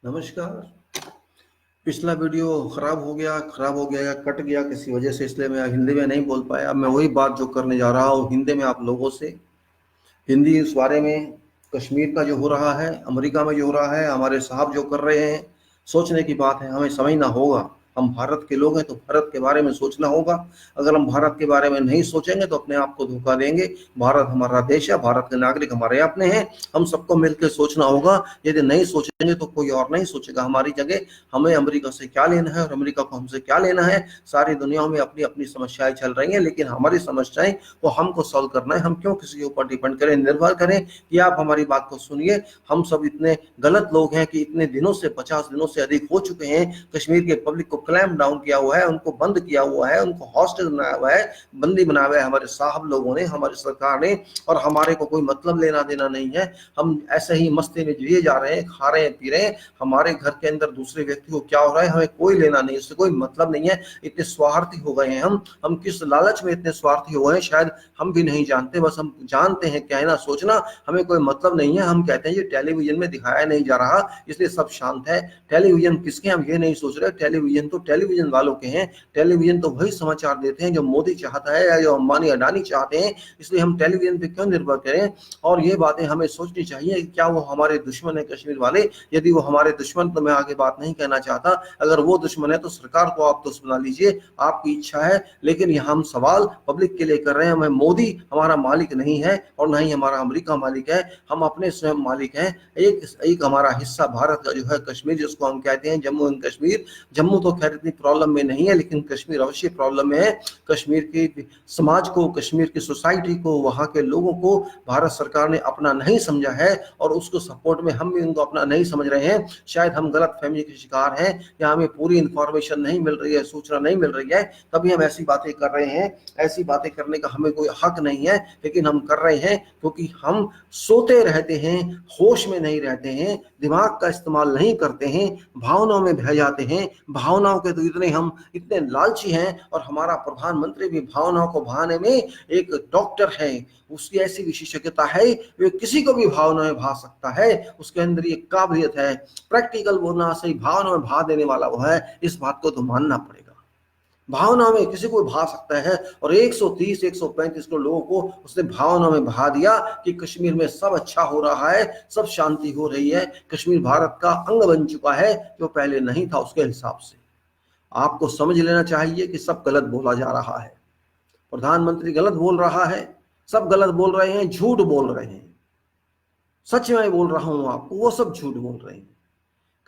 नमस्कार। पिछला वीडियो खराब हो गया या कट गया किसी वजह से, इसलिए मैं हिंदी में नहीं बोल पाया। अब मैं वही बात जो करने जा रहा हूँ हिंदी में आप लोगों से। हिंदी इस बारे में, कश्मीर का जो हो रहा है, अमेरिका में जो हो रहा है, हमारे साहब जो कर रहे हैं, सोचने की बात है। हमें समझना होगा, हम भारत के लोग हैं तो भारत के बारे में सोचना होगा। अगर हम भारत के बारे में नहीं सोचेंगे तो अपने आप को धोखा देंगे। भारत हमारा देश है, भारत के नागरिक हमारे अपने हैं, हम सबको मिलकर सोचना होगा। यदि नहीं सोचेंगे तो कोई और नहीं सोचेगा हमारी जगह। हमें अमेरिका से क्या लेना है और अमेरिका को हमसे क्या लेना है। सारी दुनिया में अपनी अपनी समस्याएं चल रही हैं, लेकिन हमारी समस्याएं वो हमको सॉल्व करना है। हम क्यों किसी के ऊपर डिपेंड करें, निर्भर करें कि आप हमारी बात को सुनिए। हम सब इतने गलत लोग हैं कि इतने दिनों से, 50 दिनों से अधिक हो चुके हैं, कश्मीर के पब्लिक को क्लैम्प डाउन किया हुआ है, उनको बंद किया हुआ है, उनको हॉस्टेज बनाया हुआ है, बंदी बनाया हुआ है हमारे साहब लोगों ने, हमारी सरकार ने। और हमारे को कोई मतलब लेना देना नहीं है। हम ऐसे ही मस्ती में जिए जा रहे हैं, खा रहे हैं, पी रहे हैं। हमारे घर के अंदर दूसरे व्यक्ति को क्या हो रहा है हमें कोई लेना नहीं, उससे कोई मतलब नहीं है। इतने स्वार्थी हो गए हैं हम किस लालच में इतने स्वार्थी हो गए हैं शायद हम भी नहीं जानते। बस हम जानते हैं कहना सोचना, हमें कोई मतलब नहीं है। हम कहते हैं ये टेलीविजन में दिखाया नहीं जा रहा इसलिए सब शांत है। टेलीविजन किसके, हम ये नहीं सोच रहे। टेलीविजन तो टेलीविजन वालों के हैं। टेलीविजन तो वही समाचार देते हैं जो मोदी चाहता है या जो अंबानी अडानी चाहते हैं, इसलिए हम टेलीविजन पे क्यों निर्भर करें। और ये बातें हमें सोचनी चाहिए कि क्या वो हमारे दुश्मन है कश्मीर वाले। यदि वो हमारे दुश्मन, तो मैं आगे बात नहीं कहना चाहता। अगर वो दुश्मन है तो सरकार को आप दुश्मन बना लीजिए, आपकी इच्छा है। लेकिन यहाँ हम सवाल पब्लिक के लिए कर रहे हैं। हमें मोदी हमारा मालिक नहीं है और ना ही हमारा अमेरिका मालिक है, हम अपने स्वयं मालिक हैं। एक हमारा हिस्सा भारत का जो है कश्मीर, जिसको हम कहते हैं जम्मू एंड कश्मीर। जम्मू तो खैर इतनी प्रॉब्लम में नहीं है, लेकिन कश्मीर अवश्य प्रॉब्लम में है। कश्मीर के समाज को, कश्मीर की सोसाइटी को, वहाँ के लोगों को भारत सरकार ने अपना नहीं समझा है और उसको सपोर्ट में हम भी उनको अपना नहीं समझ रहे हैं। शायद हम गलत फहमी के शिकार हैं या हमें पूरी इंफॉर्मेशन नहीं मिल रही है, सूचना नहीं मिल रही है, तभी हम ऐसी बातें कर रहे हैं। ऐसी बातें करने का हमें कोई हक नहीं है, लेकिन हम कर रहे हैं क्योंकि हम सोते रहते हैं, होश में नहीं रहते हैं, दिमाग का इस्तेमाल नहीं करते हैं, भावनाओं में बह जाते हैं। भावनाओं के तो इतने लालची हैं। और हमारा प्रधानमंत्री भी भावनाओं को बहाने में एक डॉक्टर है, उसकी ऐसी विशेषज्ञता है, वे किसी को भी भावना में भा सकता है। उसके अंदर ये काबिलियत है, प्रैक्टिकल बोलना सही, भावना में भा देने वाला वो है। इस बात को तो मानना पड़ेगा। भावना में किसी को भा सकता है और 130 135 करोड़ लोगों को उसने भावना में बहा दिया कि कश्मीर में सब अच्छा हो रहा है, सब शांति हो रही है। कश्मीर भारत का अंग बन चुका है, जो पहले नहीं था उसके हिसाब से। आपको समझ लेना चाहिए कि सब गलत बोला जा रहा है। प्रधानमंत्री गलत बोल रहा है, सब गलत बोल रहे हैं, झूठ बोल रहे हैं। सच में बोल रहा हूं आपको, वो सब झूठ बोल रहे हैं।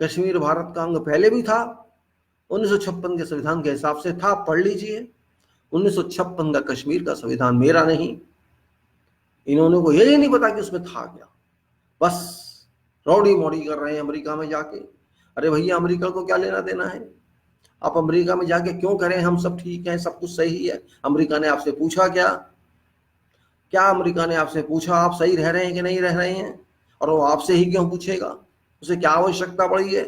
कश्मीर भारत का अंग पहले भी था, 1956 के संविधान के हिसाब से था, पढ़ लीजिए। 1956 का कश्मीर का संविधान मेरा नहीं। इन्होंने को यही नहीं पता कि उसमें था क्या, बस रौड़ी मौड़ी कर रहे हैं अमेरिका में जाके। अरे भैया, अमेरिका को क्या लेना देना है? आप अमेरिका में जाके क्यों करें, हम सब ठीक हैं, सब कुछ सही है। अमेरिका ने आपसे पूछा क्या? क्या अमेरिका ने आपसे पूछा आप सही रह रहे हैं कि नहीं रह रहे हैं? और वो आपसे ही क्यों पूछेगा? उसे क्या आवश्यकता पड़ी है?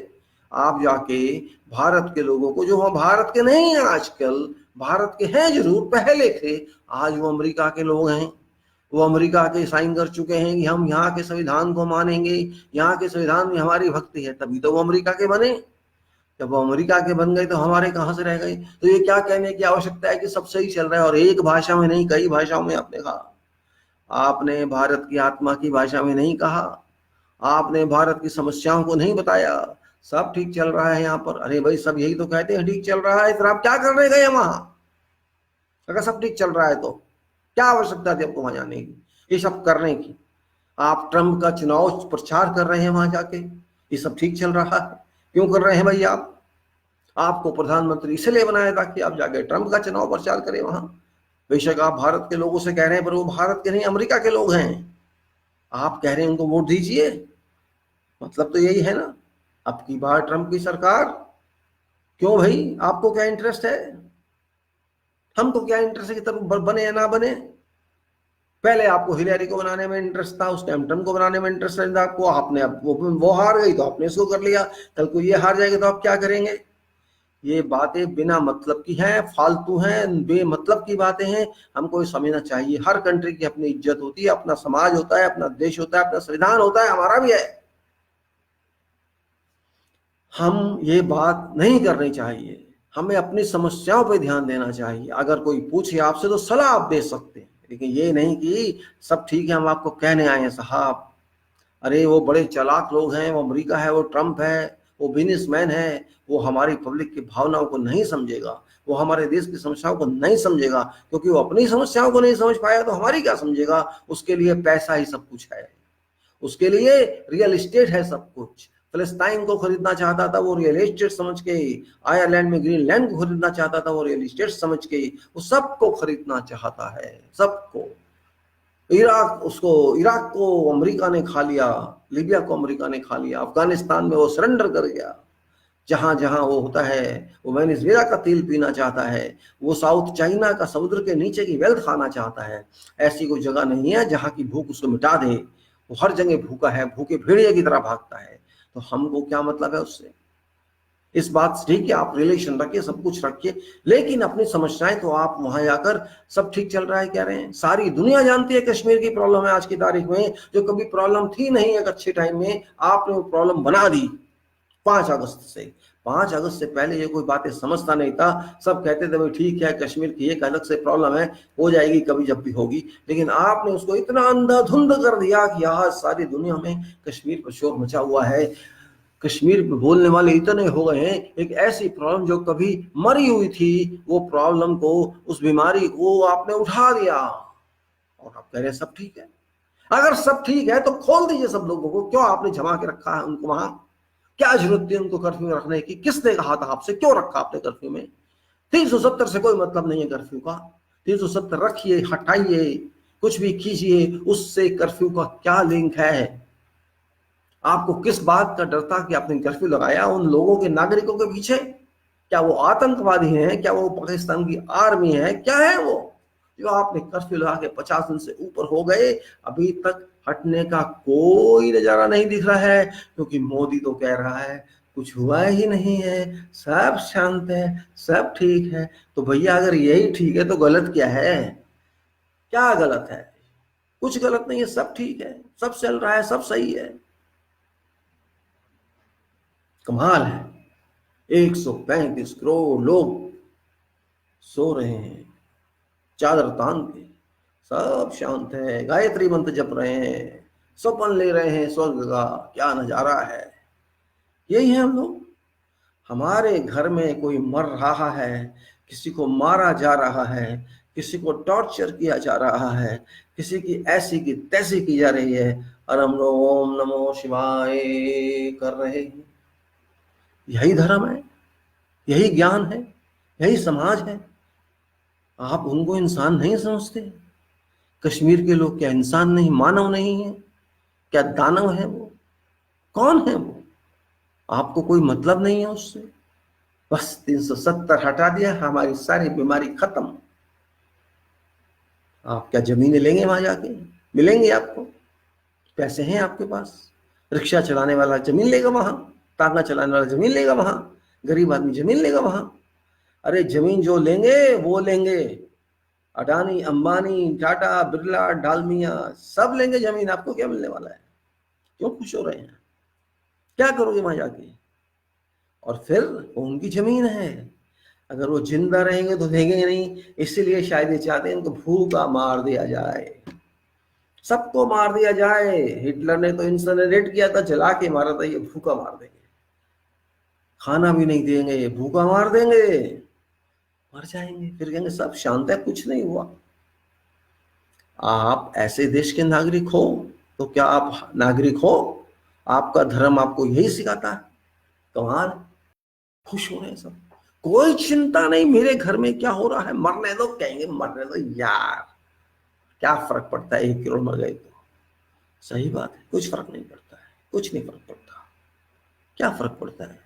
आप जाके भारत के लोगों को, जो वहां भारत के नहीं है आजकल, भारत के हैं जरूर, पहले थे, आज वो अमेरिका के लोग हैं। वो अमेरिका के साइन कर चुके हैं कि हम यहाँ के संविधान को मानेंगे, यहाँ के संविधान में हमारी भक्ति है, तभी तो वो अमेरिका के बने। जब वो अमेरिका के बन गए तो हमारे कहाँ से रह गए? तो ये क्या कहने की आवश्यकता है कि सब सही चल रहा है? और एक भाषा में नहीं, कई भाषाओं में आपने कहा। आपने भारत की आत्मा की भाषा में नहीं कहा, आपने भारत की समस्याओं को नहीं बताया। सब ठीक चल रहा है यहाँ पर। अरे भाई, सब यही तो कहते हैं ठीक चल रहा है, फिर आप क्या करने गए वहां? अगर सब ठीक चल रहा है तो क्या आवश्यकता थी आपको वहां जाने की, ये सब करने की? आप ट्रंप का चुनाव प्रचार कर रहे हैं वहां जाके, ये सब ठीक चल रहा है, क्यों कर रहे हैं भाई आप? आपको प्रधानमंत्री इसलिए बनाया था कि आप जाके ट्रंप का चुनाव प्रचार करें वहां। बेशक आप भारत के लोगों से कह रहे हैं, पर वो भारत के नहीं, अमेरिका के लोग हैं। आप कह रहे हैं उनको वोट दीजिए, मतलब तो यही है ना, अब की बार ट्रंप की सरकार। क्यों भाई, आपको क्या इंटरेस्ट है? हमको क्या इंटरेस्ट है कि तब बने या ना बने? पहले आपको हिलेरी को बनाने में इंटरेस्ट था, उस टाइम ट्रंप को बनाने में इंटरेस्ट था आपको। आपने अब वो हार गई तो आपने इसको कर लिया, कल को ये हार जाएगा तो आप क्या करेंगे? ये बातें बिना मतलब की हैं, फालतू हैं, बेमतलब की बातें हैं। हमको ये समझना चाहिए, हर कंट्री की अपनी इज्जत होती है, अपना समाज होता है, अपना देश होता है, अपना संविधान होता है, हमारा भी है। हम ये बात नहीं करनी चाहिए। हमें अपनी समस्याओं पे ध्यान देना चाहिए। अगर कोई पूछे आपसे तो सलाह आप दे सकते हैं, लेकिन ये नहीं कि सब ठीक है हम आपको कहने आए हैं साहब। अरे वो बड़े चालाक लोग हैं, वो अमेरिका है, वो ट्रंप है, वो बिजनेसमैन है, वो हमारी पब्लिक की भावनाओं को नहीं समझेगा, वो हमारे देश की समस्याओं को नहीं समझेगा, क्योंकि वो अपनी समस्याओं को नहीं समझ पाया तो हमारी क्या समझेगा। उसके लिए पैसा ही सब कुछ है, उसके लिए रियल एस्टेट है सब कुछ। फिलिस्तीन को खरीदना चाहता था वो रियल एस्टेट समझ के, आयरलैंड में ग्रीनलैंड को खरीदना चाहता था वो रियल एस्टेट समझ के, वो सबको खरीदना चाहता है, सबको। इराक को अमेरिका ने खा लिया, लीबिया को अमेरिका ने खा लिया, अफगानिस्तान में वो सरेंडर कर गया। जहां जहां वो होता है, वो वेनेजुएला का तेल पीना चाहता है, वो साउथ चाइना का समुद्र के नीचे की वेल्थ खाना चाहता है। ऐसी कोई जगह नहीं है जहां की भूख उसको मिटा दे। वो हर जगह भूखा है, भूखे भेड़िए की तरह भागता है। तो हमको क्या मतलब है उससे। इस बात से ठीक है आप रिलेशन रखिए, सब कुछ रखिए, लेकिन अपनी समस्याएं तो आप वहां जाकर सब ठीक चल रहा है कह रहे हैं। सारी दुनिया जानती है कश्मीर की प्रॉब्लम है आज की तारीख में, जो कभी प्रॉब्लम थी नहीं एक अच्छे टाइम में, आपने वो प्रॉब्लम बना दी 5 अगस्त से। 5 अगस्त से पहले ये कोई बातें समझता नहीं था। सब कहते थे भाई ठीक है कश्मीर की एक अलग से प्रॉब्लम है, हो जाएगी कभी जब भी होगी, लेकिन आपने उसको इतना अंधाधुंध कर दिया कि आज सारी दुनिया में कश्मीर पर शोर मचा हुआ है। कश्मीर में बोलने वाले इतने हो गए हैं, एक ऐसी प्रॉब्लम जो कभी मरी हुई थी, वो प्रॉब्लम को, उस बीमारी को आपने उठा दिया और आप कह रहे हैं सब ठीक है। अगर सब ठीक है तो खोल दीजिए सब लोगों को, क्यों आपने जमा के रखा है उनको वहां। क्या जरूरत थी उनको कर्फ्यू में रखने की, किसने कहा था आपसे, क्यों रखा आपने कर्फ्यू में। 370 से कोई मतलब नहीं है कर्फ्यू का। 370 रखिए, हटाइए, कुछ भी कीजिए, उससे कर्फ्यू का क्या लिंक है। आपको किस बात का डर था कि आपने कर्फ्यू लगाया उन लोगों के, नागरिकों के पीछे। क्या वो आतंकवादी हैं, क्या वो पाकिस्तान की आर्मी है, क्या है वो जो आपने कर्फ्यू लगा के 50 दिन से ऊपर हो गए, अभी तक हटने का कोई नजारा नहीं दिख रहा है। क्योंकि मोदी तो कह रहा है कुछ हुआ ही नहीं है, सब शांत है, सब ठीक है। तो भैया अगर यही ठीक है तो गलत क्या है, क्या गलत है। कुछ गलत नहीं है, सब ठीक है, सब चल रहा है, सब सही है। कमाल है, 135 करोड़ लोग सो रहे हैं चादर तान के, सब शांत है, गायत्री मंत्र जप रहे हैं, सपन ले रहे हैं स्वर्ग का। क्या नजारा है। यही है हम लोग। हमारे घर में कोई मर रहा है, किसी को मारा जा रहा है, किसी को टॉर्चर किया जा रहा है, किसी की ऐसी की तैसी की जा रही है, और हम लोग ओम नमो शिवाय कर रहे हैं। यही धर्म है, यही ज्ञान है, यही समाज है। आप उनको इंसान नहीं समझते। कश्मीर के लोग क्या इंसान नहीं, मानव नहीं है, क्या दानव है वो, कौन है वो। आपको कोई मतलब नहीं है उससे। बस 370 हटा दिया, हमारी सारी बीमारी खत्म। आप क्या जमीनें लेंगे वहां जाके, मिलेंगे आपको। पैसे हैं आपके पास, रिक्शा चलाने वाला जमीन लेगा वहां, तांगा चलाने वाला जमीन लेगा वहां, गरीब आदमी जमीन लेगा वहां। अरे जमीन जो लेंगे वो लेंगे, अडानी अंबानी टाटा बिरला डालमिया सब लेंगे जमीन, आपको क्या मिलने वाला है। क्यों खुश हो रहे हैं, क्या करोगे वहां जाके। और फिर उनकी जमीन है, अगर वो जिंदा रहेंगे तो देंगे नहीं, इसीलिए शायद ये चाहते हैं इनको भूखा मार दिया जाए, सबको मार दिया जाए। हिटलर ने तो इंसिनरेट किया था, जला के मारा था, ये भूखा मार देंगे, खाना भी नहीं देंगे, ये भूखा मार देंगे, मर जाएंगे, फिर कहेंगे सब शांत है कुछ नहीं हुआ। आप ऐसे देश के नागरिक हो तो क्या आप नागरिक हो, आपका धर्म आपको यही सिखाता है। कमाल, खुश हो रहे हैं सब, कोई चिंता नहीं, मेरे घर में क्या हो रहा है, मरने दो, कहेंगे मरने दो यार, क्या फर्क पड़ता है, 1 करोड़ मर गए तो। सही बात है, कुछ फर्क नहीं पड़ता है, कुछ नहीं फर्क पड़ता। क्या फर्क पड़ता है,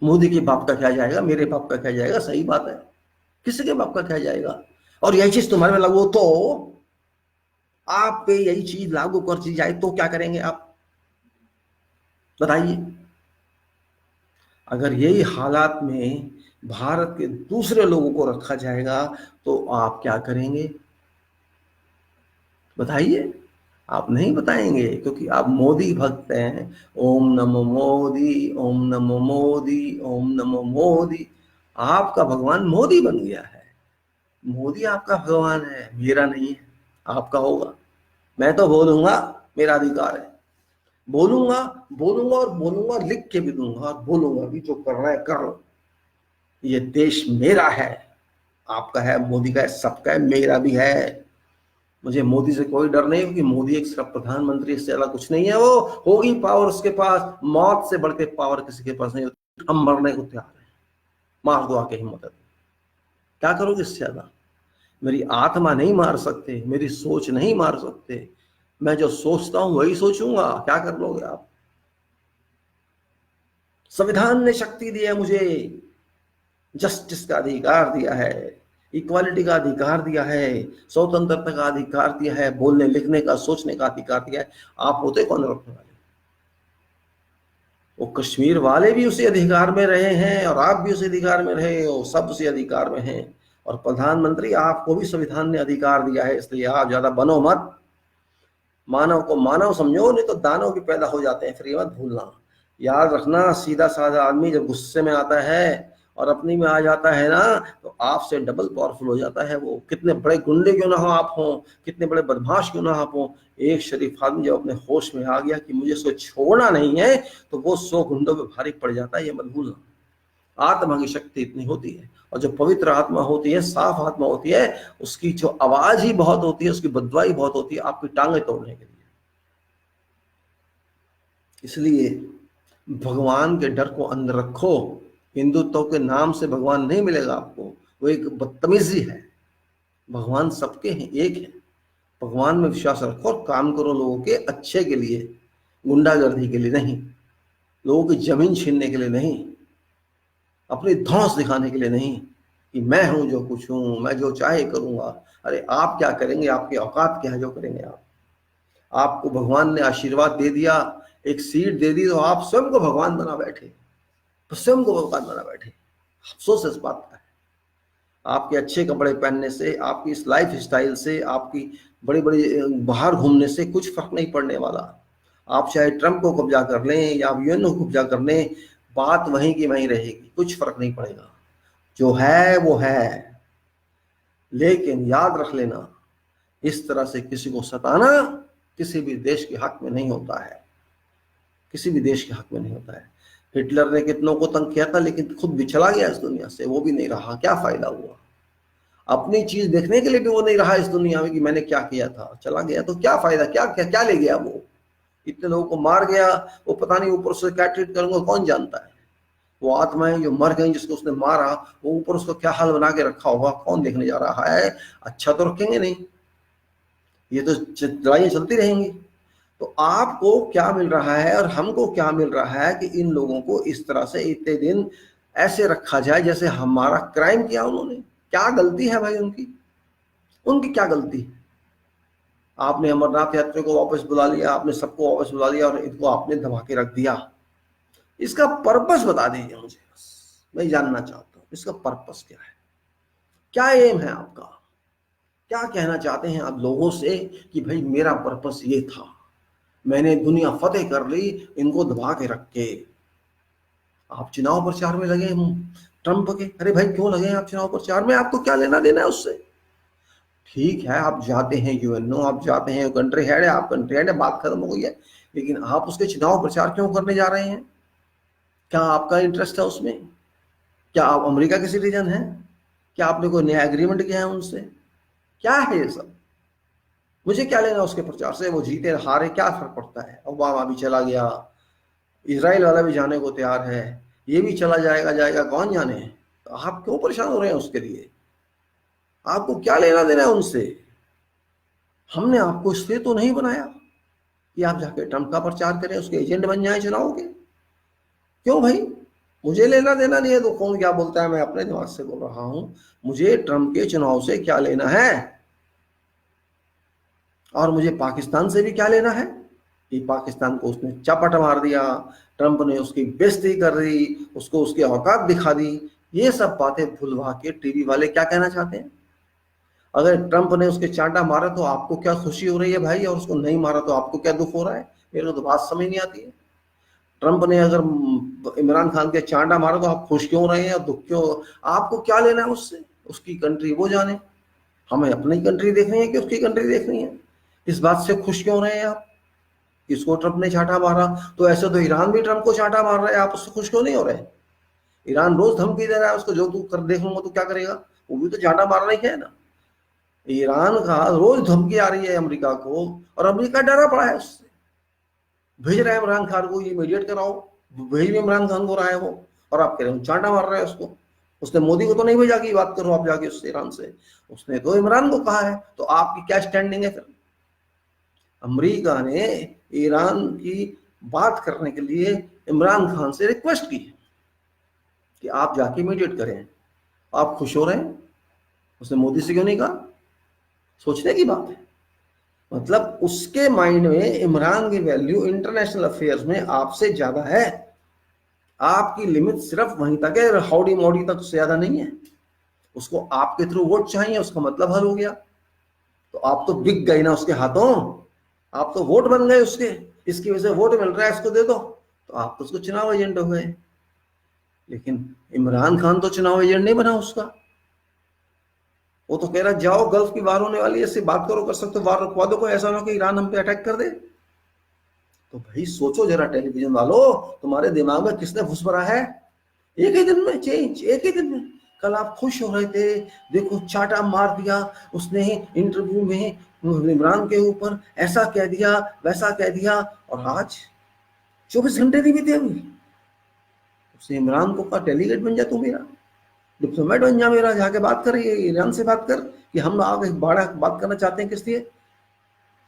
मोदी के बाप का क्या जाएगा, मेरे बाप का क्या जाएगा। सही बात है, किसी के बाप का क्या जाएगा। और यही चीज तुम्हारे में लागू तो, आप पे यही चीज लागू कर दी जाए तो क्या करेंगे आप, बताइए। अगर यही हालात में भारत के दूसरे लोगों को रखा जाएगा तो आप क्या करेंगे, बताइए। आप नहीं बताएंगे क्योंकि आप मोदी भक्त हैं। ओम नमो मोदी, ओम नमो मोदी, ओम नमो मोदी। आपका भगवान मोदी बन गया है। मोदी आपका भगवान है, मेरा नहीं है, आपका होगा। मैं तो बोलूंगा, मेरा अधिकार है, बोलूंगा, बोलूंगा और बोलूंगा, लिख के भी दूंगा और बोलूंगा भी, जो करना है कर लो। ये देश मेरा है, आपका है, मोदी का है, सबका है, मेरा भी है। मुझे मोदी से कोई डर नहीं, क्योंकि मोदी एक सिर्फ प्रधानमंत्री, इससे ज्यादा कुछ नहीं है। वो होगी पावर उसके पास, मौत से बढ़ के पावर किसी के पास नहीं होती। हम मरने को तैयार हैं, मार दो आके हिम्मत है। क्या करोगे इससे ज्यादा? मेरी आत्मा नहीं मार सकते, मेरी सोच नहीं मार सकते। मैं जो सोचता हूं वही सोचूंगा, क्या कर लोगे आप? संविधान ने शक्ति दी है मुझे, जस्टिस का अधिकार दिया है, इक्वालिटी का अधिकार दिया है, स्वतंत्रता का अधिकार दिया है, बोलने लिखने का सोचने का अधिकार दिया है। आप होते कौन रखने वाले? वो कश्मीर वाले भी उसी अधिकार में रहे हैं और आप भी उसी अधिकार में रहे हो, सब उसी अधिकार में हैं। और प्रधानमंत्री आपको भी संविधान ने अधिकार दिया है, इसलिए आप ज्यादा बनो मत। मानव को मानव समझो, नहीं तो दानव भी पैदा हो जाते हैं, फिर ये मत भूलना। याद रखना, सीधा साधा आदमी जब गुस्से में आता है और अपनी में आ जाता है ना, तो आपसे डबल पावरफुल हो जाता है वो। कितने बड़े गुंडे क्यों ना हो आप हो, कितने बड़े बदमाश क्यों ना आप हो, एक शरीफ आदमी जब अपने होश में आ गया कि मुझे इसको छोड़ना नहीं है, तो वो 100 गुंडों पे भारी पड़ जाता है, ये मत भूलना। आत्मा की शक्ति इतनी होती है, और जो पवित्र आत्मा होती है, साफ आत्मा होती है, उसकी जो आवाज ही बहुत होती है, उसकी बदवाई बहुत होती है आपकी टांगे तोड़ने के लिए। इसलिए भगवान के डर को अंदर रखो। हिंदुत्व के नाम से भगवान नहीं मिलेगा आपको, वो एक बदतमीजी है। भगवान सबके हैं, एक है। भगवान में विश्वास रखो और काम करो लोगों के अच्छे के लिए, गुंडागर्दी के लिए नहीं, लोगों की जमीन छीनने के लिए नहीं, अपनी धौंस दिखाने के लिए नहीं कि मैं हूं जो कुछ हूं, मैं जो चाहे करूंगा। अरे आप क्या करेंगे? आपकी औकात क्या है जो करेंगे आप? आपको भगवान ने आशीर्वाद दे दिया, एक सीट दे दी, तो आप स्वयं को भगवान बना बैठे, तो स्वयं को भगवान बना बैठे। अफसोस इस बात का है। आपके अच्छे कपड़े पहनने से, आपकी इस लाइफ स्टाइल से, आपकी बड़ी बड़ी बाहर घूमने से कुछ फर्क नहीं पड़ने वाला। आप चाहे ट्रंप को कब्जा कर लें या यूएन को कब्जा कर लें, बात वहीं की वहीं रहेगी, कुछ फर्क नहीं पड़ेगा। जो है वो है। लेकिन याद रख लेना, इस तरह से किसी को सताना किसी भी देश के हक में नहीं होता है, किसी भी देश के हक में नहीं होता है। हिटलर ने कितनों को तंग किया था, लेकिन खुद भी चला गया इस दुनिया से, वो भी नहीं रहा, क्या फायदा हुआ? अपनी चीज देखने के लिए भी वो नहीं रहा इस दुनिया में कि मैंने क्या किया था, चला गया, तो क्या फायदा? क्या क्या क्या ले गया वो? इतने लोगों को मार गया, वो पता नहीं ऊपर से क्या ट्रीट करूंगा, कौन जानता है। वो आत्माएं जो मर गई, जिसको उसने मारा, वो ऊपर उसको क्या हाल बना के रखा होगा, कौन देखने जा रहा है? अच्छा तो रखेंगे नहीं, ये तो लड़ाइयां चलती रहेंगी। तो आपको क्या मिल रहा है और हमको क्या मिल रहा है कि इन लोगों को इस तरह से इतने दिन ऐसे रखा जाए जैसे हमारा क्राइम किया उन्होंने। क्या गलती है भाई उनकी? उनकी क्या गलती है? आपने अमरनाथ यात्रियों को वापस बुला लिया, आपने सबको वापस बुला लिया और इनको आपने दबा के रख दिया। इसका पर्पस बता दीजिए मुझे, बस मैं जानना चाहता हूं इसका पर्पस क्या है, क्या एम है आपका? क्या कहना चाहते हैं आप लोगों से कि भाई मेरा पर्पस ये था, मैंने दुनिया फतेह कर ली इनको दबा के रख के। आप चुनाव प्रचार में लगे ट्रंप के, अरे भाई क्यों लगे आप चुनाव प्रचार में? आपको क्या लेना देना है उससे? ठीक है, आप जाते हैं यूएनओ, आप जाते हैं, कंट्री हेड है, आप कंट्री हेड है, बात खत्म हो गई है। लेकिन आप उसके चुनाव प्रचार क्यों करने जा रहे हैं? क्या आपका इंटरेस्ट है उसमें? क्या आप अमेरिका के सिटीजन हैं? क्या आपने कोई नया एग्रीमेंट किया है उनसे? क्या है ये सब? मुझे क्या लेना उसके प्रचार से? वो जीते हारे क्या फर्क पड़ता है? ओबामा भी चला गया, इजराइल वाला भी जाने को तैयार है, ये भी चला जाएगा, जाएगा कौन जाने। तो आप क्यों परेशान हो रहे हैं उसके लिए? आपको क्या लेना देना है उनसे? हमने आपको इसलिए तो नहीं बनाया कि आप जाके ट्रंप का प्रचार करें, उसके एजेंट बन जाए चुनाव के। क्यों भाई? मुझे लेना देना नहीं है तो कौन क्या बोलता है, मैं अपने दिमाग से बोल रहा हूं। मुझे ट्रंप के चुनाव से क्या लेना है, और मुझे पाकिस्तान से भी क्या लेना है कि पाकिस्तान को उसने चपट मार दिया, ट्रंप ने उसकी बेइज्जती कर दी, उसको उसकी औकात दिखा दी। ये सब बातें भुलवा के टीवी वाले क्या कहना चाहते हैं? अगर ट्रंप ने उसके चांटा मारा तो आपको क्या खुशी हो रही है भाई, और उसको नहीं मारा तो आपको क्या दुख हो रहा है? मेरे को तो बात समझ नहीं आती है। ट्रंप ने अगर इमरान खान के चांटा मारा तो आप खुश क्यों रहे हैं और दुख क्यों? आपको क्या लेना है उससे? उसकी कंट्री वो जाने, हमें अपनी कंट्री देखनी है कि उसकी कंट्री देखनी है? इस बात से खुश क्यों रहे हैं आप? किसको ट्रंप ने चांटा मारा? तो ऐसे तो ईरान भी ट्रंप को चांटा मार रहा है, आप उससे खुश क्यों नहीं हो रहे? ईरान रोज धमकी दे रहा है उसको, जो तू कर देख लूंगा तो क्या करेगा? वो भी तो चांटा मारना ही है ना। ईरान का रोज धमकी आ रही है अमेरिका को, और अमेरिका डरा पड़ा है उससे, भेज रहा है इमरान खान को, ये मीडिएट कराओ, भेज भी इमरान खान को रहा है वो, और आप कह रहे हो चांटा मार रहे हैं उसको। उसने मोदी को तो नहीं भेजा कि बात करो आप जाके उससे, ईरान से, उसने तो इमरान को कहा है। तो आपकी क्या स्टैंडिंग है फिर? अमेरिका ने ईरान की बात करने के लिए इमरान खान से रिक्वेस्ट की कि आप जाके मीडिएट करें। आप खुश हो रहे हैं? उसने मोदी से क्यों नहीं कहा? सोचने की बात है। मतलब उसके माइंड में इमरान की वैल्यू इंटरनेशनल अफेयर्स में आपसे ज्यादा है। आपकी लिमिट सिर्फ वहीं तक है, हाउडी मोडी तक, उससे ज्यादा नहीं है। उसको आपके थ्रू वोट चाहिए, उसका मतलब हल हो गया। तो आप तो बिक गए ना उसके हाथों, आप तो वोट बन गए उसके, इसकी वजह से वोट मिल रहा है, इसको दे दो, तो आप तो उसको चुनाव एजेंट हो गए। लेकिन इमरान खान तो चुनाव एजेंट नहीं बना उसका। वो तो कह रहा जाओ, गल्फ की वार होने वाली है, इससे बात करो, कर सकते हो, वार रुकवा दो, कोई ऐसा ना हो कि ईरान हम पे अटैक कर दे। तो भाई सोचो जरा टेलीविजन वालों, तुम्हारे दिमाग में किसने घुस भरा है? एक ही दिन में चेंज, एक ही दिन में। कल आप खुश हो रहे थे, देखो चाटा मार दिया उसने इंटरव्यू में इमरान के ऊपर, ऐसा कह दिया वैसा कह दिया, और आज 24 घंटे नहीं बीते अभी, उसने इमरान को कहा डेलीगेट बन जा तू मेरा, डिप्लोमेट बन जा मेरा, जाके बात कर, ईरान से बात कर कि हम आगे बड़ा बात करना चाहते हैं किस लिए।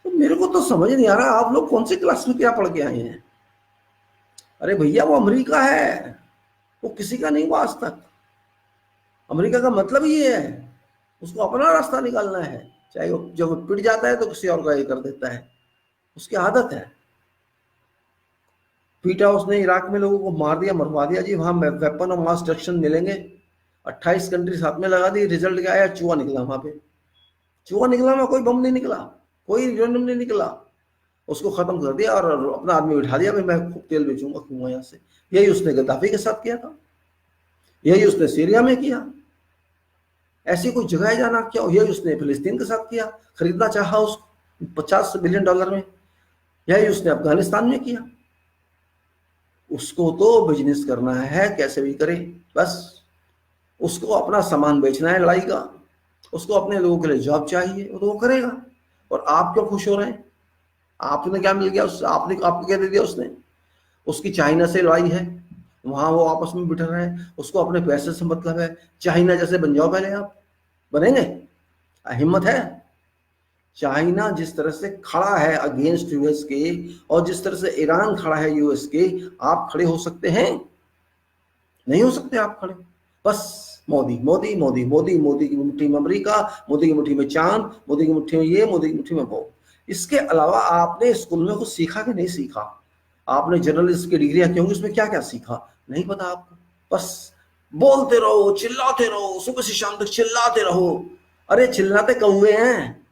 तो मेरे को तो समझ नहीं आ रहा आप लोग कौन सी क्लास में क्या पढ़ के आए हैं? अरे भैया वो अमेरिका है, वो किसी का नहीं हुआ आज तक। अमेरिका का मतलब ये है, उसको अपना रास्ता निकालना है, चाहे वो जब पिट जाता है तो किसी और का ये कर देता है, उसकी आदत है। पीटा उसने, इराक में लोगों को मार दिया, मरवा दिया जी, वहां वेपन और मास डिस्ट्रक्शन मिलेंगे, 28 कंट्री साथ में लगा दी, रिजल्ट क्या आया? चूहा निकला वहां पे, चूहा निकला, वहां कोई बम नहीं निकला, कोई यूरेनियम नहीं निकला। उसको खत्म कर दिया और अपना आदमी बिठा दिया, भाई मैं खूब तेल बेचूंगा क्यों यहाँ से। यही उसने गद्दाफी के साथ किया था, यही उसने सीरिया में किया, ऐसी कोई जगह है जाना क्या, यही उसने फिलिस्तीन के साथ किया, खरीदना चाहा उसको $50 बिलियन में, यही उसने अफगानिस्तान में किया। उसको तो बिजनेस करना है कैसे भी करे, बस उसको अपना सामान बेचना है लड़ाई का, उसको अपने लोगों के लिए जॉब चाहिए, तो वो करेगा। और आप क्यों खुश हो रहे हैं? आपने क्या मिल गया उससे? आपने आपको क्या दे दिया उसने? उसकी चाइना से लड़ाई है, वहां वो आपस में बिठर रहे हैं, उसको अपने पैसे से मतलब है। चाइना जैसे बन जाओ पहले आप, बनेंगे? हिम्मत है? चाइना जिस तरह से खड़ा है अगेंस्ट यूएस के, और जिस तरह से ईरान खड़ा है यूएस के, आप खड़े हो सकते हैं? नहीं हो सकते आप खड़े। बस मोदी मोदी मोदी मोदी, मोदी की मुट्ठी में अमेरिका, मोदी की मुट्ठी में चांद, मोदी की मुट्ठी में ये, मोदी की मुट्ठी में वो। इसके अलावा आपने स्कूल में कुछ सीखा कि नहीं सीखा? आपने जर्नलिस्ट की डिग्रियां क्यों, उसमें क्या क्या सीखा? नहीं पता आपको। बस बोलते रहो, चिल्लाते रहो, सुबह से शाम तक चिल्लाते रहो। अरे चिल्लाते कौवे हैं,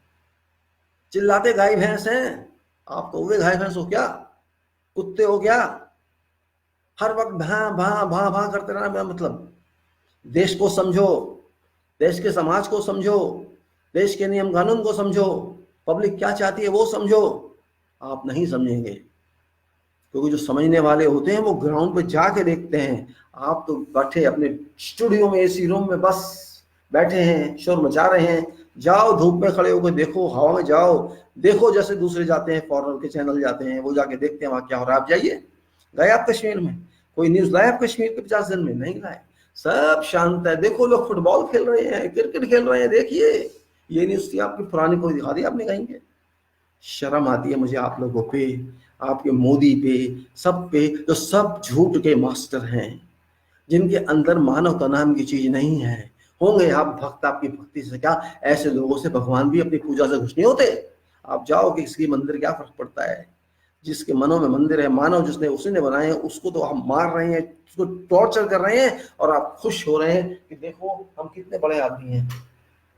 चिल्लाते गाय भैंस हैं। आप कौवे गाय भैंस हो क्या? कुत्ते हो क्या? हर वक्त भां भां भां भां करते रहना मेरा मतलब। देश को समझो, देश के समाज को समझो, देश के नियम कानून को समझो, पब्लिक क्या चाहती है वो समझो। आप नहीं समझेंगे, क्योंकि जो समझने वाले होते हैं वो ग्राउंड पे जाके देखते हैं। आप तो बैठे अपने स्टूडियो में, एसी रूम में बस बैठे हैं, शोर मचा रहे हैं। जाओ धूप में खड़े होकर देखो, हवा में जाओ, देखो जैसे दूसरे जाते हैं, फॉरेनर के चैनल जाते हैं, वो जाके देखते हैं वहां क्या हो रहा है। आप जाइए, गए आप कश्मीर में, कोई न्यूज लाए आप कश्मीर के 50 दिन में? नहीं लाए, सब शांत है। देखो लोग फुटबॉल खेल रहे हैं, क्रिकेट खेल रहे हैं, देखिए। ये न्यूज थी आपकी पुरानी, कोई दिखा दी आपने कहीं पे? शर्म आती है मुझे आप लोगों पे, आपके मोदी पे, सब पे, जो सब झूठ के मास्टर हैं, जिनके अंदर मानवता नाम की चीज नहीं है। होंगे आप भक्त, आपकी भक्ति से क्या, ऐसे लोगों से भगवान भी अपनी पूजा से खुश नहीं होते। आप जाओ कि किसकी मंदिर, क्या फर्क पड़ता है? जिसके मनों में मंदिर है, मानव जिसने उसी ने बनाए हैं, उसको तो हम मार रहे हैं, उसको टॉर्चर कर रहे हैं, और आप खुश हो रहे हैं कि देखो हम कितने बड़े आदमी हैं।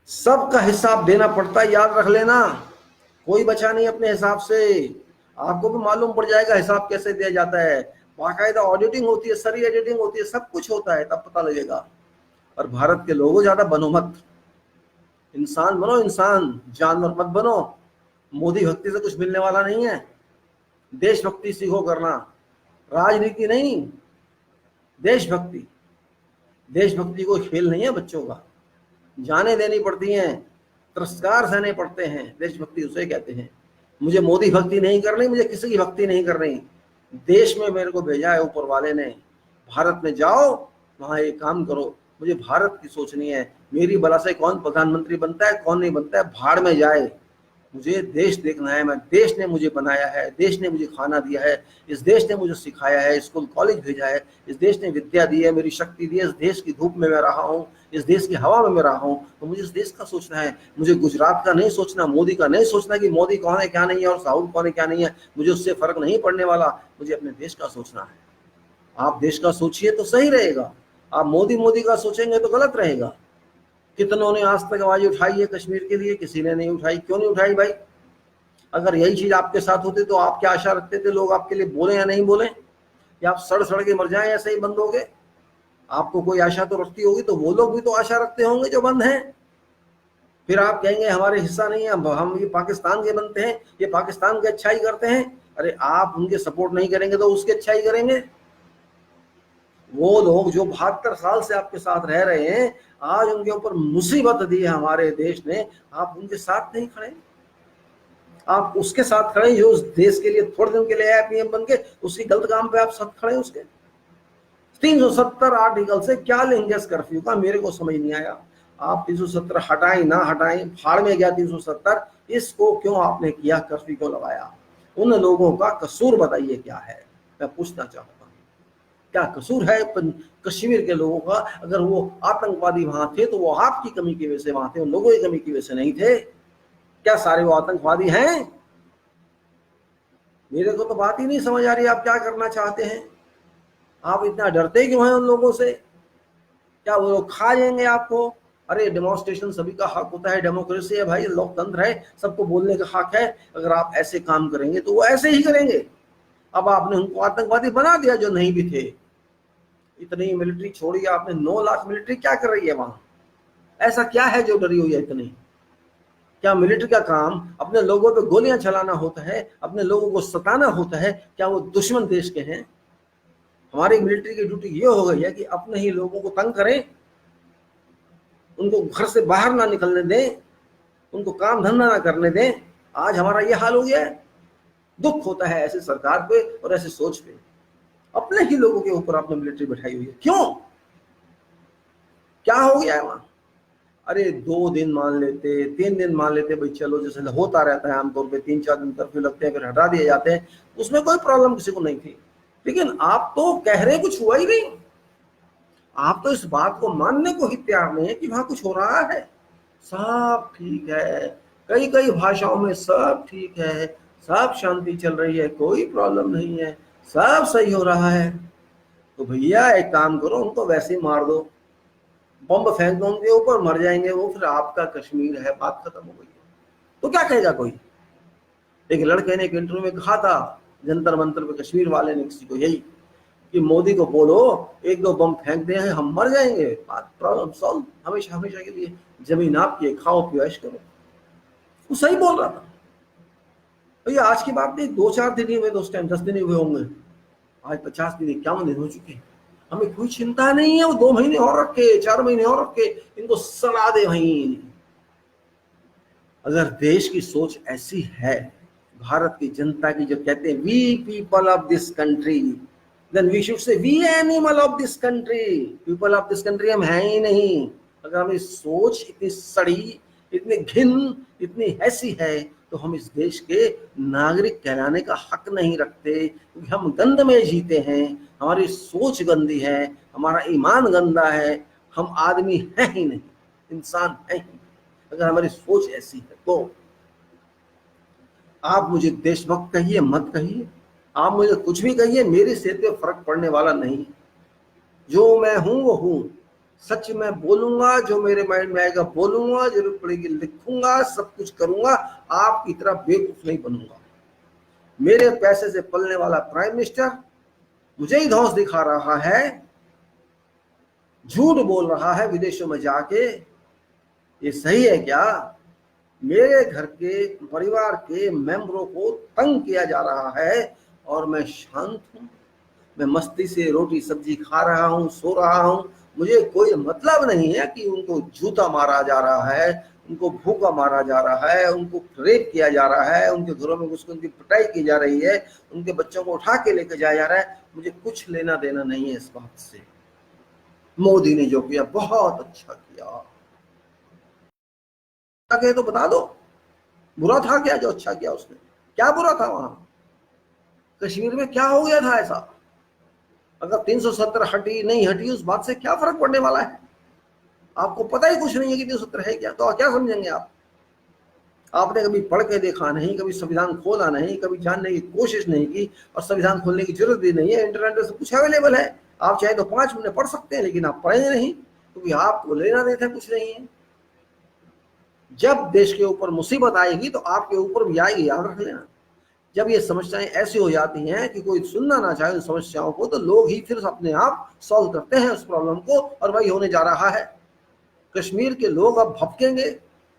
सबका हिसाब देना पड़ता है, याद रख लेना। कोई बचा नहीं अपने हिसाब से। आपको भी मालूम पड़ जाएगा हिसाब कैसे दिया जाता है। बाकायदा ऑडिटिंग होती है, सारी एडिटिंग होती है, सब कुछ होता है, तब पता लगेगा। और भारत के लोगों ज्यादा बनो मत, इंसान बनो इंसान, जानवर मत बनो। मोदी भक्ति से कुछ मिलने वाला नहीं है। देशभक्ति सीखो करना, राजनीति नहीं, देशभक्ति। देशभक्ति कोई खेल नहीं है बच्चों का, जाने देनी पड़ती हैं, तिरस्कार सहने पड़ते हैं, देशभक्ति उसे कहते हैं। मुझे मोदी भक्ति नहीं करनी, मुझे किसी की भक्ति नहीं करनी। देश में मेरे को भेजा है ऊपर वाले ने, भारत में जाओ, वहां ये काम करो। मुझे भारत की सोचनी है। मेरी बला से कौन प्रधानमंत्री बनता है कौन नहीं बनता है, भाड़ में जाए। मुझे देश देखना है। मैं, देश ने मुझे बनाया है, देश ने मुझे खाना दिया है, इस देश ने मुझे सिखाया है, स्कूल कॉलेज भेजा है, इस देश ने विद्या दी है, मेरी शक्ति दी है, इस देश की धूप में मैं रहा हूँ, इस देश की हवा में मैं रहा हूँ, तो मुझे इस देश का सोचना है। मुझे गुजरात का नहीं सोचना, मोदी का नहीं सोचना कि मोदी कौन है क्या नहीं है और साउथ कौन है क्या नहीं है, मुझे उससे फर्क नहीं पड़ने वाला। मुझे अपने देश का सोचना है। आप देश का सोचिए तो सही रहेगा, आप मोदी मोदी का सोचेंगे तो गलत रहेगा। कितनों ने आज तक आवाज उठाई है कश्मीर के लिए, किसी ने नहीं उठाई। क्यों नहीं उठाई भाई? अगर यही चीज आपके साथ होती तो आप क्या आशा रखते थे लोग आपके लिए बोले या नहीं बोले, या आप सड़ सड़ के मर जाएं ऐसे ही बंद हो गए? आपको कोई आशा तो रखती होगी, तो वो लोग भी तो आशा रखते होंगे जो बंद हैं। फिर आप कहेंगे हमारे हिस्सा नहीं है, हम ये पाकिस्तान के बनते हैं, ये पाकिस्तान की अच्छाई करते हैं। अरे आप उनके सपोर्ट नहीं करेंगे तो उसकी अच्छाई करेंगे? वो लोग जो 72 साल से आपके साथ रह रहे हैं, आज उनके ऊपर मुसीबत दी है हमारे देश ने, आप उनके साथ नहीं खड़े। आप उसके साथ खड़े जो उस देश के लिए थोड़े दिन के लिए आया पीएम बन के, उसकी गलत काम पे आप साथ खड़े। उसके 370 आर्टिकल से क्या लेंगे इस कर्फ्यू का, मेरे को समझ नहीं आया। आप 370 हटाएं ना हटाएं, फाड़ में गया 370, इसको क्यों आपने किया, कर्फ्यू क्यों लगाया? उन लोगों का कसूर बताइए क्या है, मैं पूछना चाहता हूँ। क्या कसूर है कश्मीर के लोगों का? अगर वो आतंकवादी वहां थे तो वो आपकी कमी की वजह से वहां थे, उन लोगों की कमी की वजह से नहीं थे। क्या सारे वो आतंकवादी हैं? मेरे को तो बात ही नहीं समझ आ रही आप क्या करना चाहते हैं। आप इतना डरते क्यों हैं उन लोगों से? क्या वो लोग खा जाएंगे आपको? अरे डेमोन्स्ट्रेशन सभी का हक होता है, डेमोक्रेसी है भाई, लोकतंत्र है, सबको बोलने का हक है। अगर आप ऐसे काम करेंगे तो वो ऐसे ही करेंगे। अब आपने उनको आतंकवादी बना दिया जो नहीं भी थे। इतनी मिलिट्री छोड़ी आपने, 9 लाख मिलिट्री क्या कर रही है वहां? ऐसा क्या है जो डरी हुई है इतनी? क्या मिलिट्री का काम अपने लोगों पे गोलियां चलाना होता है, अपने लोगों को सताना होता है? क्या वो दुश्मन देश के हैं? हमारी मिलिट्री की ड्यूटी ये हो गई है कि अपने ही लोगों को तंग करें, उनको घर से बाहर ना निकलने दें, उनको काम धंधा ना करने दें। आज हमारा ये हाल हो गया है। दुख होता है ऐसे सरकार पे और ऐसे सोच पे। अपने ही लोगों के ऊपर आपने मिलिट्री बैठाई हुई है, क्यों? क्या हो गया है वहां? अरे 2 दिन मान लेते, 3 दिन मान लेते भाई, चलो जैसे होता रहता है आमतौर पे, 3-4 दिन कर्फ्यू लगते हैं फिर हटा दिए जाते हैं, उसमें कोई प्रॉब्लम किसी को नहीं थी। लेकिन आप तो कह रहे कुछ हुआ ही नहीं। आप तो इस बात को मानने को ही तैयार नहीं है कि वहां कुछ हो रहा है। सब ठीक है, कई कई भाषाओं में सब ठीक है, सब शांति चल रही है, कोई प्रॉब्लम नहीं है, सब सही हो रहा है। तो भैया एक काम करो, उनको वैसे ही मार दो, बम फेंक दो उनके ऊपर, मर जाएंगे वो, फिर आपका कश्मीर है, बात खत्म हो गई। तो क्या कहेगा कोई? एक लड़के ने एक इंटरव्यू में कहा था जंतर मंतर पे, कश्मीर वाले ने किसी को, यही कि मोदी को बोलो 1-2 बम फेंक दे हैं, हम मर जाएंगे, बात प्रॉब्लम सॉल्व, हमेशा हमेशा के लिए जमीन आपकी, खाओ पियो ऐश करो। वो सही बोल रहा था भैया। आज की बात नहीं, 2-4 दिन ही हुए, उस टाइम 10 दिन ही हुए होंगे, आज 50 दिन 51 दिन हो चुके। हमें कोई चिंता नहीं है, वो 2 महीने और रखे, 4 महीने और रखे, इनको सड़ा दे वहीं। अगर देश की सोच ऐसी है, भारत की जनता की, जो कहते हैं we people of this country, then we should say we animal of this country. People of this country हम हैं ही नहीं। अगर हमारी सोच इतनी सड़ी, इतनी घिन, इतनी ऐसी है, तो हम इस देश के नागरिक कहलाने का हक नहीं रखते, क्योंकि हम गंद में जीते हैं, हमारी सोच गंदी है, हमारा ईमान गंदा है, हम आदमी हैं ही नहीं, इंसान हैं ही। अगर हमारी सोच ऐसी है तो आप मुझे देशभक्त कहिए मत कहिए, आप मुझे कुछ भी कहिए, मेरी सेहत पे फर्क पड़ने वाला नहीं। जो मैं हूं वो हूं, सच मैं बोलूंगा, जो मेरे माइंड में आएगा बोलूंगा, जरूरत पड़ेगी लिखूंगा, सब कुछ करूंगा, आपकी तरह बेवकूफ नहीं बनूंगा। मेरे पैसे से पलने वाला प्राइम मिनिस्टर मुझे ही धौंस दिखा रहा है, झूठ बोल रहा है विदेशों में जाके, ये सही है क्या? मेरे घर के परिवार के मेंबरों को तंग किया जा रहा है और मैं शांत हूं, मैं मस्ती से रोटी सब्जी खा रहा हूं, सो रहा हूं। मुझे कोई मतलब नहीं है कि उनको जूता मारा जा रहा है, उनको भूखा मारा जा रहा है, उनको रेप किया जा रहा है, उनके घरों में घुसकर उनकी पिटाई की जा रही है, उनके बच्चों को उठा के लेके जाया जा रहा है। मुझे कुछ लेना देना नहीं है इस बात से। मोदी ने जो किया बहुत अच्छा किया, कहे तो बता दो, बुरा था क्या जो अच्छा किया उसने? क्या बुरा था वहां कश्मीर में? क्या हो गया था ऐसा? अगर 370 हटी नहीं हटी, उस बात से क्या फर्क पड़ने वाला है? आपको पता ही कुछ नहीं है कि 370 है क्या, तो क्या समझेंगे आप? आपने कभी पढ़ के देखा नहीं, कभी संविधान खोला नहीं, कभी जानने की कोशिश नहीं की, और संविधान खोलने की जरूरत भी नहीं है, इंटरनेट पर सब कुछ अवेलेबल है। आप चाहे तो 5 मिनट पढ़ सकते हैं, लेकिन आप पढ़ेंगे नहीं क्योंकि आपको लेना देना कुछ नहीं है। जब देश के ऊपर मुसीबत आएगी तो आपके ऊपर भी आएगी, याद रख लेना। जब ये समस्याएं ऐसी हो जाती हैं कि कोई सुनना ना चाहे उन समस्याओं को, तो लोग ही फिर अपने आप सॉल्व करते हैं उस प्रॉब्लम को, और वही होने जा रहा है। कश्मीर के लोग अब भपकेंगे,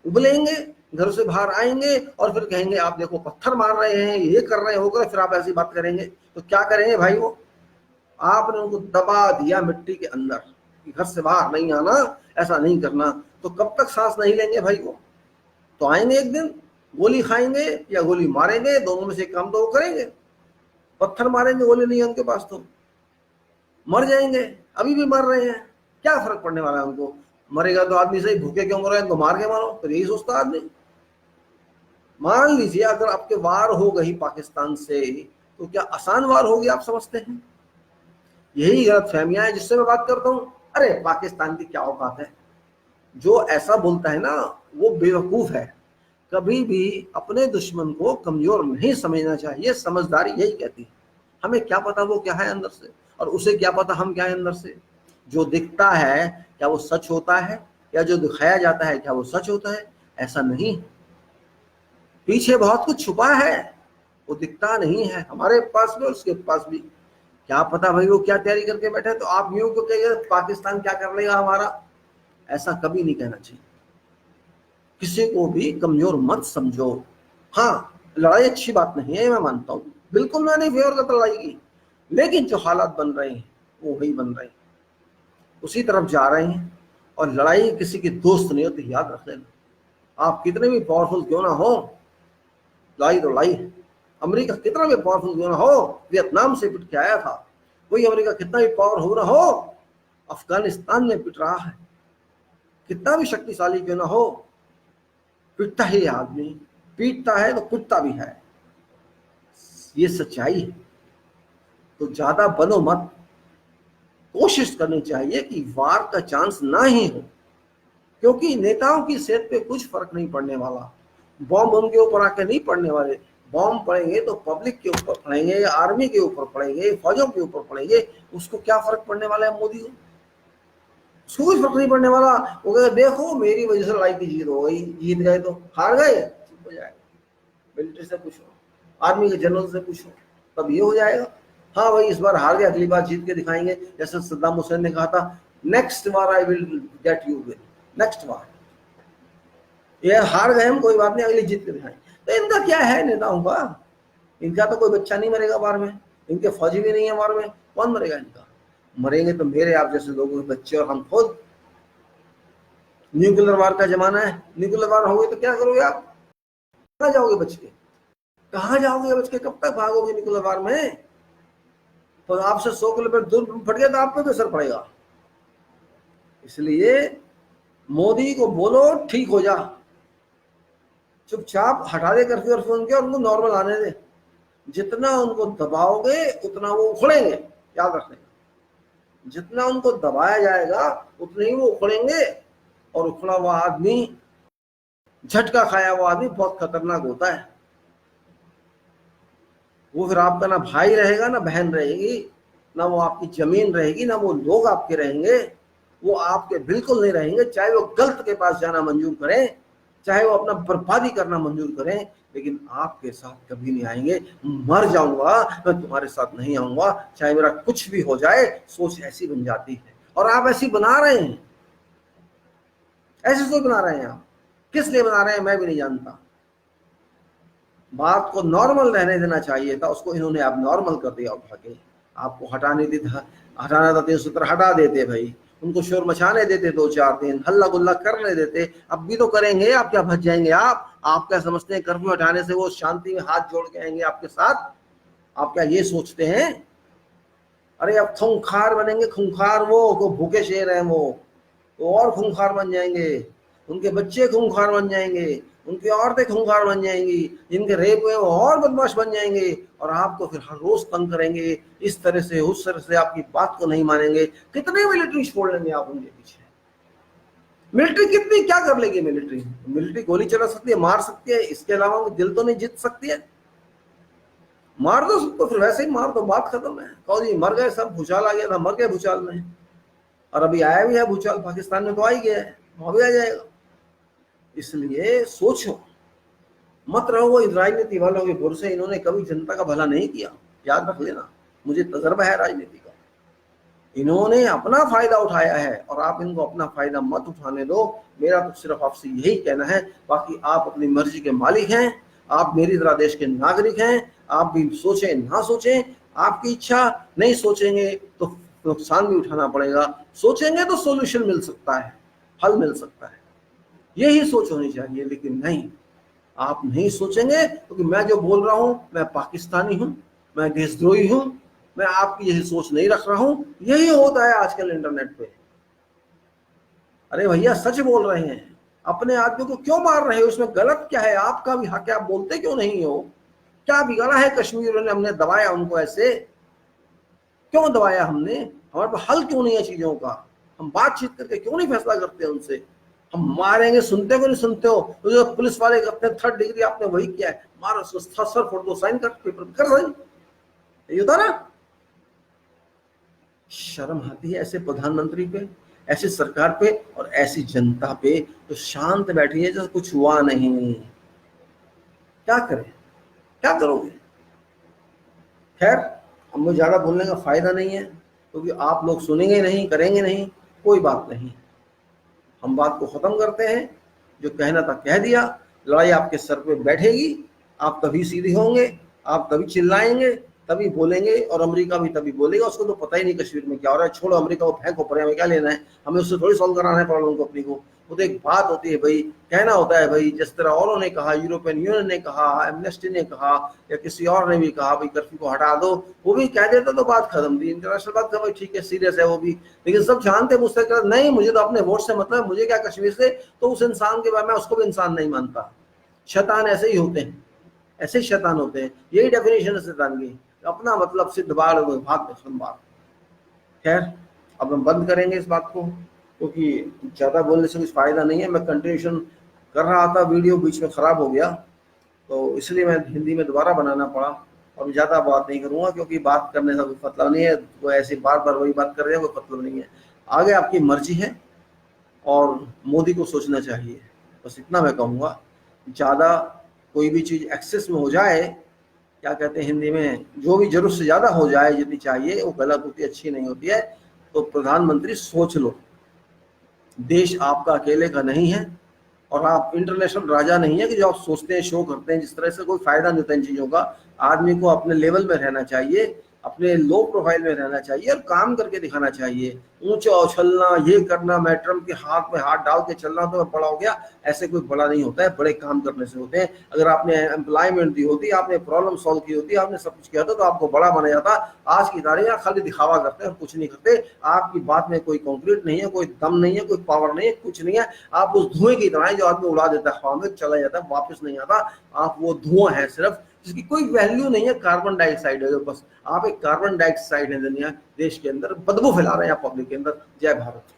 उबलेंगे, घर से बाहर आएंगे और फिर कहेंगे आप देखो पत्थर मार रहे हैं, ये कर रहे होकर, फिर आप ऐसी बात करेंगे तो क्या करेंगे भाई? वो आपने उनको दबा दिया मिट्टी के अंदर कि घर से बाहर नहीं आना, ऐसा नहीं करना, तो कब तक सांस नहीं लेंगे भाई? वो तो आएंगे एक दिन, गोली खाएंगे या गोली मारेंगे, दोनों में से काम तो वो करेंगे। पत्थर मारेंगे, गोली नहीं है उनके पास तो मर जाएंगे, अभी भी मर रहे हैं, क्या फर्क पड़ने वाला है उनको? मरेगा तो आदमी सही, भूखे क्यों मर रहे हैं, तो मार के मारो, तो यही सोचता आदमी। मान लीजिए अगर आपके वार हो गई पाकिस्तान से, तो क्या आसान वार होगी आप समझते हैं? यही गलत फहमियां है जिससे मैं बात करता हूं। अरे पाकिस्तान की क्या औकात है? जो ऐसा बोलता है ना वो बेवकूफ है। कभी भी अपने दुश्मन को कमजोर नहीं समझना चाहिए, समझदारी यही कहती है। हमें क्या पता वो क्या है अंदर से, और उसे क्या पता हम क्या है अंदर से। जो दिखता है क्या वो सच होता है, या जो दिखाया जाता है क्या वो सच होता है? ऐसा नहीं, पीछे बहुत कुछ छुपा है, वो दिखता नहीं है हमारे पास भी और उसके पास भी। क्या पता भाई वो क्या तैयारी करके बैठे, तो आप यूं क्यों कहिए पाकिस्तान क्या कर लेगा हमारा? ऐसा कभी नहीं कहना चाहिए। किसी को भी कमजोर मत समझो। हाँ, लड़ाई अच्छी बात नहीं है, मैं मानता हूँ, बिल्कुल मैं नहीं फेवर करता लड़ाई की, लेकिन जो हालात बन रहे हैं वो वही बन रहे हैं, उसी तरफ जा रहे हैं। और लड़ाई किसी की दोस्त नहीं होती, याद रख लेना। आप कितने भी पावरफुल क्यों ना हो, लड़ाई तो लड़ाई है। अमेरिका कितना भी पावरफुल क्यों ना हो, वियतनाम से पिट के आया था। वही अमेरिका कितना भी पावर हो ना हो, अफगानिस्तान में पिट रहा है। कितना भी शक्तिशाली क्यों ना हो, पिटता ही आदमी, पीटता है तो पिटता भी है, ये सच्चाई है। तो ज्यादा बनो मत, कोशिश करनी चाहिए कि वार का चांस ना ही हो, क्योंकि नेताओं की सेहत पे कुछ फर्क नहीं पड़ने वाला। बॉम्ब उनके ऊपर आके नहीं पड़ने वाले, बॉम्ब पड़ेंगे तो पब्लिक के ऊपर पड़ेंगे, आर्मी के ऊपर पड़ेंगे, फौजों के ऊपर पड़ेंगे। उसको क्या फर्क पड़ने वाला है मोदी को? उसको कोई फर्क नहीं पड़ने वाला। वो कहते देखो मेरी वजह से लड़ाई की जीत हो गई, जीत गए तो हार गए, चुप हो जाएगा। मिलिट्री से पूछो, आर्मी के जनरल से पूछो, तब ये हो जाएगा हाँ भाई इस बार हार गए, अगली बार जीत के दिखाएंगे। जैसे सद्दाम हुसैन ने कहा था नेक्स्ट बार I will get you win, next बार। ये हार गए हम, कोई बात नहीं, अगली जीत के दिखाएंगे। तो इनका क्या है नेताओं का? इनका तो कोई बच्चा नहीं मरेगा वार में, इनके फौजी भी नहीं है वार में, कौन मरेगा इनका? मरेंगे तो मेरे आप जैसे लोगों के बच्चे और हम खुद। न्यूक्लियर वार का जमाना है, न्यूक्लियर वार हो गई तो क्या करोगे आप? कहाँ जाओगे बच के? कहाँ जाओगे बच के? कब तक भागोगे न्यूक्लियर वार में? तो आपसे 100 किलोमीटर दूर फट गया तो आप पे भी असर पड़ेगा। इसलिए मोदी को बोलो ठीक हो जा, चुपचाप हटा दे कर्फ्यू और फोन के, और उनको नॉर्मल आने दे। जितना उनको दबाओगे उतना वो उखड़ेंगे, याद रखने। जितना उनको दबाया जाएगा उतने ही वो उखड़ेंगे, और उखड़ा हुआ आदमी, झटका खाया हुआ आदमी बहुत खतरनाक होता है। वो फिर आपका ना भाई रहेगा ना बहन रहेगी, ना वो आपकी जमीन रहेगी, ना वो लोग आपके रहेंगे। वो आपके बिल्कुल नहीं रहेंगे, चाहे वो गलत के पास जाना मंजूर करें, चाहे वो अपना बर्बादी करना मंजूर करें, लेकिन आपके साथ कभी नहीं आएंगे। मर जाऊंगा मैं तुम्हारे साथ नहीं आऊंगा, चाहे मेरा कुछ भी हो जाए। सोच ऐसी बन जाती है और आप ऐसी बना रहे हैं, ऐसे सोच बना रहे हैं। आप किस लिए बना रहे हैं मैं भी नहीं जानता। बात को नॉर्मल रहने देना चाहिए था, उसको इन्होंने अब नॉर्मल कर दिया उठा के। आपको हटाना था 370 हटा देते भाई, उनको शोर मचाने देते 2-4 दिन, हल्ला गुल्ला करने देते। अब भी तो करेंगे, आप क्या भज जाएंगे? आप क्या समझते हैं कर्फ्यू हटाने से वो शांति में हाथ जोड़ के आएंगे आपके साथ? आप क्या ये सोचते हैं? अरे अब खूंखार बनेंगे, खूंखार वो भूखे शेर हैं, वो और खूंखार बन जाएंगे, उनके बच्चे खूंखार बन जाएंगे, उनकी औरतें खूंखार बन जाएंगी, जिनके रेप हुए वो और बदमाश बन जाएंगे, और आपको फिर हर रोज तंग करेंगे इस तरह से उस तरह से, आपकी बात को नहीं मानेंगे। कितने मिलिट्री छोड़ लेंगे आप उनके पीछे? मिलिट्री कितनी क्या कर लेगी? मिलिट्री गोली चला सकती है, मार सकती है, इसके अलावा वो दिल तो नहीं जीत सकती है। मार दो सबको, फिर वैसे ही मार दो, बात खत्म है। कहो जी मर गए सब, भूचाल आ गया था, मर गए भूचाल में, और अभी आया भी है भूचाल, पाकिस्तान में तो आ ही गया है, वहां भी आ जाएगा। इसलिए सोचो, मत रहो वो राजनीति वालों के भरोसे। इन्होंने कभी जनता का भला नहीं किया, याद रख लेना, मुझे तजर्बा है राजनीति का। इन्होंने अपना फायदा उठाया है और आप इनको अपना फायदा मत उठाने दो। मेरा तो सिर्फ आपसे यही कहना है, बाकी आप अपनी मर्जी के मालिक हैं, आप मेरी तरह देश के नागरिक हैं। आप भी सोचें ना सोचें, आपकी इच्छा, नहीं सोचेंगे तो नुकसान भी उठाना पड़ेगा, सोचेंगे तो सोल्यूशन मिल सकता है, हल मिल सकता है, यही सोच होनी चाहिए। लेकिन नहीं, आप नहीं सोचेंगे क्योंकि मैं जो बोल रहा हूं, मैं पाकिस्तानी हूं, मैं देशद्रोही हूं, मैं आपकी यही सोच नहीं रख रहा हूं। यही होता है आजकल इंटरनेट पे। अरे भैया सच बोल रहे हैं, अपने आदमी को क्यों मार रहे हो? उसमें गलत क्या है? आपका भी हक है, आप बोलते क्यों नहीं हो? क्या बिगाड़ा है कश्मीर में? हमने दबाया उनको ऐसे? क्यों दबाया हमने? हमारे पास हल क्यों नहीं है चीजों का? हम बातचीत करके क्यों नहीं फैसला करते उनसे? हम मारेंगे, सुनते को नहीं सुनते हो? तो जो पुलिस वाले करते हैं 3rd डिग्री, आपने वही किया है, मारो उसको, सर फोड़ दो, साइन कर, पेपर कर साइन, ये होता ना। शर्म आती है ऐसे प्रधानमंत्री पे, ऐसी सरकार पे और ऐसी जनता पे तो शांत बैठी है जैसे कुछ हुआ नहीं। क्या करें, क्या करोगे? खैर, अब मुझे ज्यादा बोलने का फायदा नहीं है, क्योंकि आप लोग सुनेंगे नहीं, करेंगे नहीं, कोई बात नहीं। हम बात को खत्म करते हैं, जो कहना था कह दिया। लड़ाई आपके सर पे बैठेगी, आप तभी सीधे होंगे, आप तभी चिल्लाएंगे, तभी बोलेंगे, और अमेरिका भी तभी बोलेगा। उसको तो पता ही नहीं कश्मीर में क्या हो रहा है, छोड़ो अमेरिका को, फेंको पड़े, हमें क्या लेना है, हमें उससे थोड़ी सॉल्व कराना है प्रॉब्लम को अपनी को। वो तो एक बात होती है भाई, कहना होता है भाई, जिस तरह औरों ने कहा, यूरोपियन यूनियन ने कहा, एमनेस्टी ने कहा, या किसी और ने भी कहा भाई कर्फ्यू को हटा दो, वो भी कह देता तो बात खत्म थी, इंटरनेशनल बात खत्म, ठीक है सीरियस है वो भी। लेकिन सब जानते मुझसे कर नहीं, मुझे तो अपने वोट से मतलब, मुझे क्या कश्मीर से, तो उस इंसान के बाद मैं उसको भी इंसान नहीं मानता। शैतान ऐसे ही होते हैं, ऐसे ही शैतान होते हैं, यही डेफिनेशन है शैतान की, अपना मतलब सिद्ध बाढ़ भाग बात। खैर, अब हम बंद करेंगे इस बात को, क्योंकि ज्यादा बोलने से कुछ फायदा नहीं है। मैं कंटिन्यूशन कर रहा था, वीडियो बीच में खराब हो गया, तो इसलिए मैं हिंदी में दोबारा बनाना पड़ा। और ज्यादा बात नहीं करूंगा, क्योंकि बात करने का कोई मतलब नहीं है, वो ऐसे बार बार वही बात कर रहे हैं, कोई मतलब नहीं है। आगे आपकी मर्जी है, और मोदी को सोचना चाहिए, बस इतना मैं कहूँगा। ज्यादा कोई भी चीज एक्सेस में हो जाए, क्या कहते हैं हिंदी में, जो भी जरूरत से ज्यादा हो जाए, जितनी चाहिए, वो गलत होती है, अच्छी नहीं होती है। तो प्रधानमंत्री सोच लो, देश आपका अकेले का नहीं है, और आप इंटरनेशनल राजा नहीं है कि जो आप सोचते हैं, शो करते हैं, जिस तरह से कोई फायदा नहीं होता इन चीजों का। आदमी को अपने लेवल में रहना चाहिए, अपने लो प्रोफाइल में रहना चाहिए, और काम करके दिखाना चाहिए। ऊंचा उछलना, ये करना, मैं ट्रम्प के हाथ में हाथ डाल के चलना तो मैं बड़ा हो गया, ऐसे कोई बड़ा नहीं होता है, बड़े काम करने से होते हैं। अगर आपने एम्प्लॉयमेंट दी होती, आपने प्रॉब्लम सॉल्व की होती, आपने सब कुछ किया था, तो आपको बड़ा बना जाता। आज की तारीख में खाली दिखावा करते हैं और कुछ नहीं करते। आपकी बात में कोई कंक्रीट नहीं है, कोई दम नहीं है, कोई पावर नहीं है, कुछ नहीं है। आप उस धुएं की तरह जो आदमी उड़ा देता है, हवा में चला जाता है, वापस नहीं आता। आप वो धुआं है सिर्फ, जिसकी कोई वैल्यू नहीं है, कार्बन डाइऑक्साइड है जो, बस आप एक कार्बन डाइऑक्साइड है दुनिया, देश के अंदर बदबू फैला रहे हैं आप पब्लिक के अंदर। जय भारत।